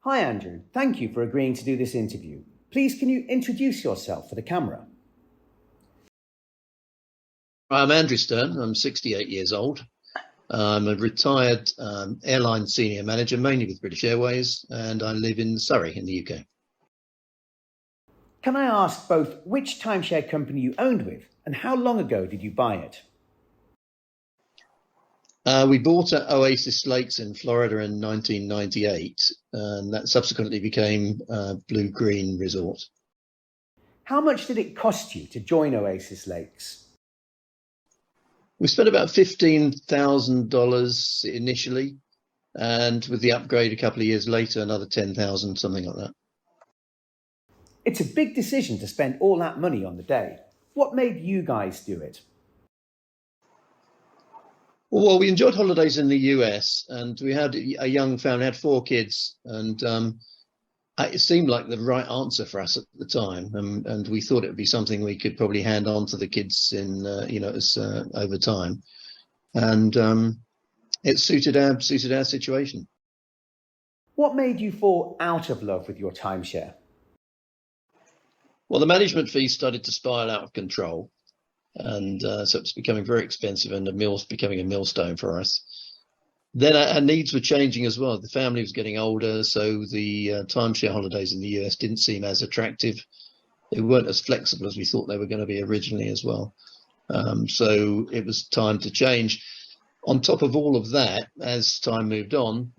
Hi Andrew, thank you for agreeing to do this interview. Please can you introduce yourself for the camera? I'm Andrew Stern, I'm 68 years old. I'm a retired airline senior manager, mainly with British Airways, and I live in Surrey in the UK. Can I ask both which timeshare company you owned with and how long ago did you buy it? We bought at Oasis Lakes in Florida in 1998, and that subsequently became Blue Green Resort. How much did it cost you to join Oasis Lakes? We spent about $15,000 initially, and with the upgrade a couple of years later, another $10,000, something like that. It's a big decision to spend all that money on the day. What made you guys do it? Well, we enjoyed holidays in the US, and we had a young family, had 4 kids, and it seemed like the right answer for us at the time, and we thought it would be something we could probably hand on to the kids in, over time, and it suited our situation. What made you fall out of love with your timeshare? Well, the management fees started to spiral out of control, and so it's becoming very expensive, and becoming a millstone for us. Then our needs were changing as well. The family was getting older, so the timeshare holidays in the US didn't seem as attractive. They weren't as flexible as we thought they were going to be originally as well. So it was time to change. On top of all of that, as time moved on,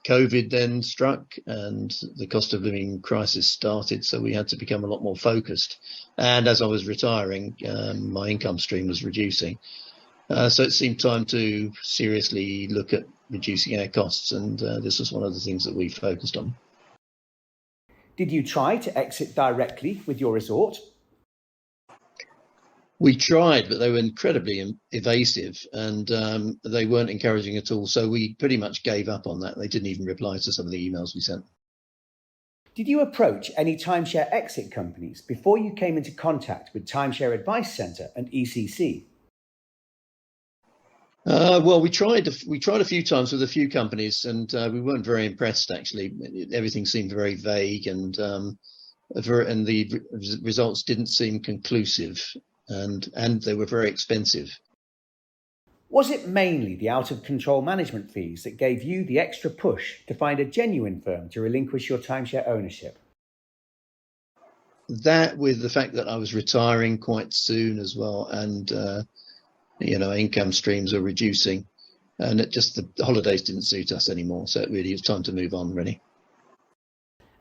COVID then struck and the cost of living crisis started, so we had to become a lot more focused. And as I was retiring, my income stream was reducing. So it seemed time to seriously look at reducing our costs, and this was one of the things that we focused on. Did you try to exit directly with your resort? We tried, but they were incredibly evasive, and they weren't encouraging at all. So we pretty much gave up on that. They didn't even reply to some of the emails we sent. Did you approach any timeshare exit companies before you came into contact with Timeshare Advice Centre and ECC? Well, we tried a few times with a few companies, and we weren't very impressed. Actually, everything seemed very vague, and the results didn't seem conclusive, and they were very expensive. Was it mainly the out-of-control management fees that gave you the extra push to find a genuine firm to relinquish your timeshare ownership? That, with the fact that I was retiring quite soon as well, and income streams are reducing, and the holidays didn't suit us anymore. So it really was time to move on, really.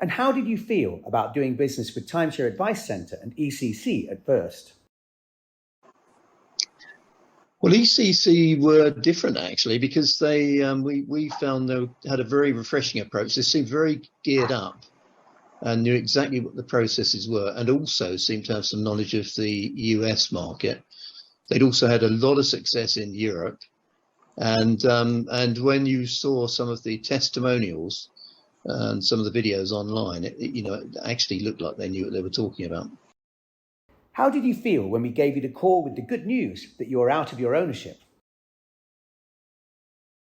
And how did you feel about doing business with Timeshare Advice Centre and ECC at first? Well, ECC were different actually, because we found they had a very refreshing approach. They seemed very geared up and knew exactly what the processes were, and also seemed to have some knowledge of the US market. They'd also had a lot of success in Europe, and when you saw some of the testimonials and some of the videos online, it actually looked like they knew what they were talking about. How did you feel when we gave you the call with the good news that you were out of your ownership?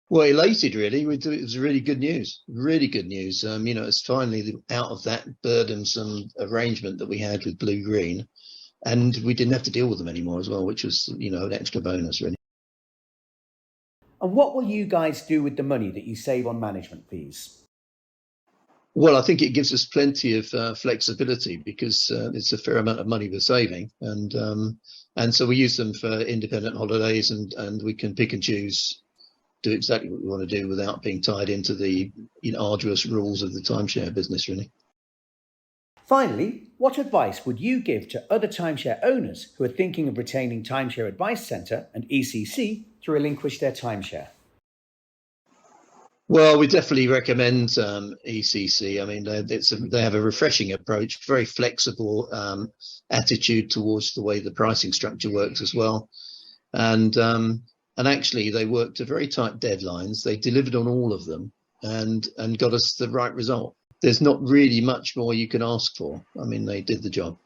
Well, elated really. It was really good news. Really good news. It's finally out of that burdensome arrangement that we had with Blue Green. And we didn't have to deal with them anymore as well, which was, an extra bonus, really. And what will you guys do with the money that you save on management fees? Well, I think it gives us plenty of flexibility, because it's a fair amount of money we're saving. And so we use them for independent holidays, and we can pick and choose, do exactly what we want to do without being tied into the arduous rules of the timeshare business, really. Finally, what advice would you give to other timeshare owners who are thinking of retaining Timeshare Advice Centre and ECC to relinquish their timeshare? Well, we definitely recommend ECC. I mean, they have a refreshing approach, very flexible attitude towards the way the pricing structure works as well. And actually, they worked to very tight deadlines. They delivered on all of them and got us the right result. There's not really much more you can ask for. I mean, they did the job.